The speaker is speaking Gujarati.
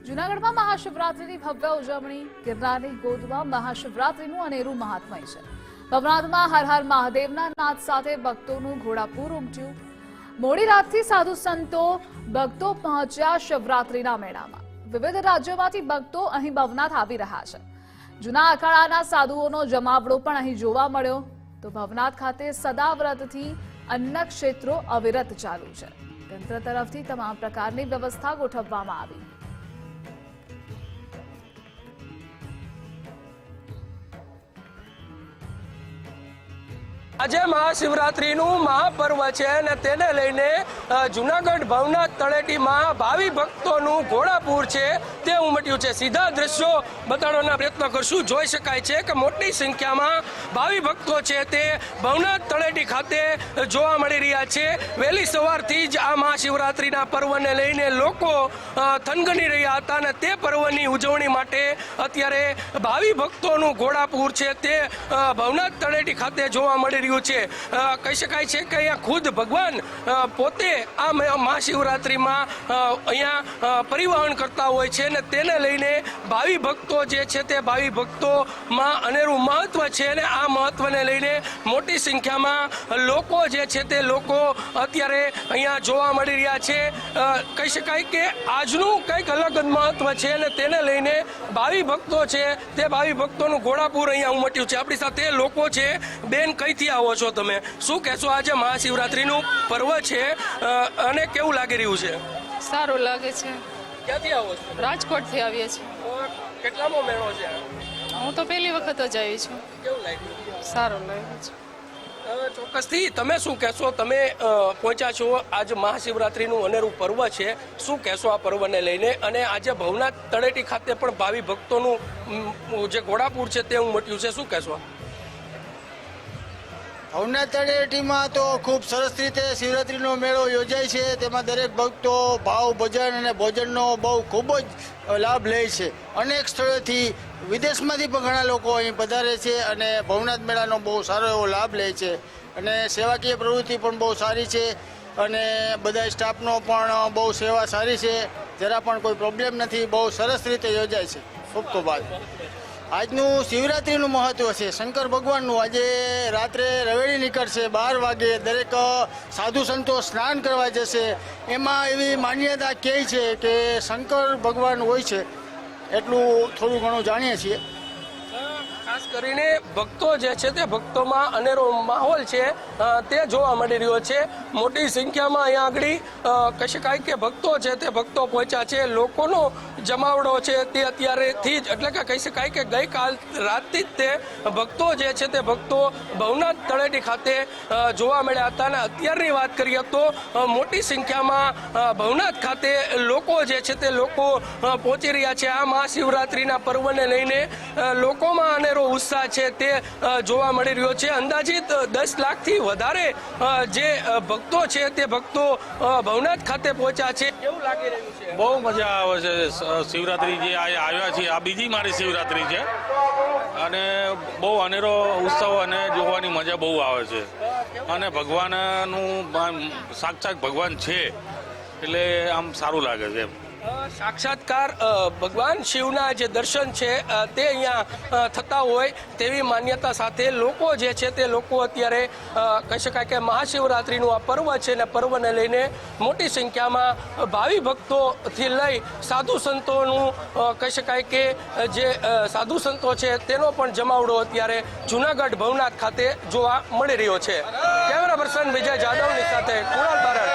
જૂનાગઢમાં મહાશિવરાત્રીની ભવ્ય ઉજવણી। ગિરનારની ગોદમાં મહાશિવરાત્રીનું અનેરું મહાત્મય છે। ભવનાથમાં હર હર મહાદેવના નાદ સાથે ભક્તોનું ઘોડાપૂર ઉમટ્યું। મોડી રાતથી સાધુ સંતો ભક્તો પહોંચ્યા શિવરાત્રીના મેળામાં। વિવિધ રાજ્યોમાંથી ભક્તો અહીં ભવનાથ આવી રહ્યા છે। જૂના અખાડાના સાધુઓનો જમાવડો પણ અહીં જોવા મળ્યો। તો ભવનાથ ખાતે સદાવ્રતથી અન્ન ક્ષેત્રો અવિરત ચાલુ છે। તંત્ર તરફથી તમામ પ્રકારની વ્યવસ્થા ગોઠવવામાં આવી। આજે મહાશિવરાત્રીનું મહાપર્વ છે અને તેને લઈને જૂનાગઢ ભવનાથ તળેટીમાં ભાવિ ભક્તોનું ઘોડાપૂર છે તે ઉમટ્યું છે। સીધા દ્રશ્યો બતાડવાના પ્રયત્ન કરશું। જોઈ શકાય છે કે મોટી સંખ્યામાં ભાવિ ભક્તો છે તે ભવનાથ તળેટી ખાતે જોવા મળી રહ્યા છે। વહેલી સવારથી જ આ મહાશિવરાત્રીના પર્વને લઈને લોકો થનગની રહ્યા હતા અને તે પર્વની ઉજવણી માટે અત્યારે ભાવિ ભક્તોનું ઘોડાપૂર છે તે ભવનાથ તળેટી ખાતે જોવા મળી રહ્યું છે। કહી શકાય છે કે અહીંયા ખુદ ભગવાન પોતે આ મહાશિવરાત્રીમાં અહીંયા પરિવહન કરતા હોય છે અને તેને લઈને ભાવિ ભક્તો જે છે તે ભાવિ ભક્તોમાં અનેરું મહત્વ છે અને આ મહત્વને લઈને મોટી સંખ્યામાં લોકો જે છે તે લોકો અત્યારે અહીંયા જોવા મળી રહ્યા છે। કહી શકાય કે આજનું કંઈક અલગ જ મહત્વ છે અને તેને લઈને ભાવિ ભક્તો છે તે ભાવિ ભક્તોનું ઘોડાપૂર અહીંયા ઉમટ્યું છે। આપણી સાથે લોકો છે। બેન, કઈથી આવો છો તમે? શું કહેશો? આજે મહાશિવરાત્રીનું પર્વ છે અને કેવું લાગી રહ્યું છે? સારું લાગે છે। ક્યાંથી આવો છો? રાજકોટથી આવીએ છીએ। કેટલામો મેળો છે? હું તો પહેલી વખત જ આવી છું। કેવું લાગ્યું? સારું લાગે છે। ચોક્કસથી તમે શું કહેશો? તમે પહોંચ્યા છો, આજે મહાશિવરાત્રીનું અનેરું પર્વ છે, શું કહેશો આ પર્વને લઈને? અને આજે ભવનાથ તળેટી ખાતે પણ ભાવિ ભક્તોનું જે ઘોડાપૂર છે તે ઉમટ્યું છે, શું કહેશો? ભવનાથ તળેટીમાં તો ખૂબ સરસ રીતે શિવરાત્રીનો મેળો યોજાય છે। તેમાં દરેક ભક્તો ભાવ ભજન અને ભોજનનો બહુ ખૂબ જ લાભ લે છે। અનેક સ્થળોથી વિદેશમાંથી પણ ઘણા લોકો અહીં પધારે છે અને ભવનાથ મેળાનો બહુ સારો એવો લાભ લે છે અને સેવાકીય પ્રવૃત્તિ પણ બહુ સારી છે અને બધા સ્ટાફનો પણ બહુ સેવા સારી છે। જરા પણ કોઈ પ્રોબ્લેમ નથી, બહુ સરસ રીતે યોજાય છે। ખૂબ ખૂબ આભાર। આજનું શિવરાત્રીનું મહત્વ છે શંકર ભગવાનનું। આજે રાત્રે રવેડી નીકળશે 12 વાગે, દરેક સાધુ સંતો સ્નાન કરવા જશે। એમાં એવી માન્યતા કહે છે કે શંકર ભગવાન હોય છે, એટલું થોડું ઘણું જાણીએ છીએ। ખાસ કરીને ભક્તો જે છે તે ભક્તોમાં અનેરો માહોલ છે તે જોવા મળી રહ્યો છે। મોટી સંખ્યામાં અહીંયા આગળ કહી શકાય કે ભક્તો છે તે ભક્તો પહોંચ્યા છે। લોકોનો જમાવડો છે તે અત્યારેથી જ, એટલે કે કહી શકાય કે ગઈકાલ રાતથી જ તે ભક્તો જે છે તે ભક્તો ભવનાથ તળેટી ખાતે જોવા મળ્યા હતા અને અત્યારની વાત કરીએ તો મોટી સંખ્યામાં ભવનાથ ખાતે લોકો જે છે તે લોકો પહોંચી રહ્યા છે। આ મહાશિવરાત્રીના પર્વને લઈને લોકોમાં અનેરો ઉત્સાહ છે તે જોવા મળી રહ્યો છે। અંદાજિત 10 લાખથી વધારે જે ભક્તો છે તે ભક્તો ભવનાથ ખાતે પહોંચ્યા છે। કેવું લાગી રહ્યું છે? બહુ મજા આવે છે। શિવરાત્રી જે આવ્યા છે, આ બીજી મારી શિવરાત્રી છે અને બહુ અનેરો ઉત્સવ અને જોવાની મજા બહુ આવે છે અને ભગવાનનું સાક્ષાત ભગવાન છે એટલે આમ સારું લાગે છે। સાક્ષાત્કાર ભગવાન શિવના જે દર્શન છે તે અહીંયા થતા હોય તેવી માન્યતા સાથે લોકો જે છે તે લોકો અત્યારે કહી શકાય કે મહાશિવરાત્રીનું આ પર્વ છે ને પર્વને લઈને મોટી સંખ્યામાં ભાવિ ભક્તોથી લઈ સાધુ સંતોનું કહી શકાય કે જે સાધુ સંતો છે તેનો પણ જમાવડો અત્યારે જૂનાગઢ ભવનાથ ખાતે જોવા મળી રહ્યો છે। કેમેરા પર્સન વિજય જાદવની સાથે કુણાલ બારડ,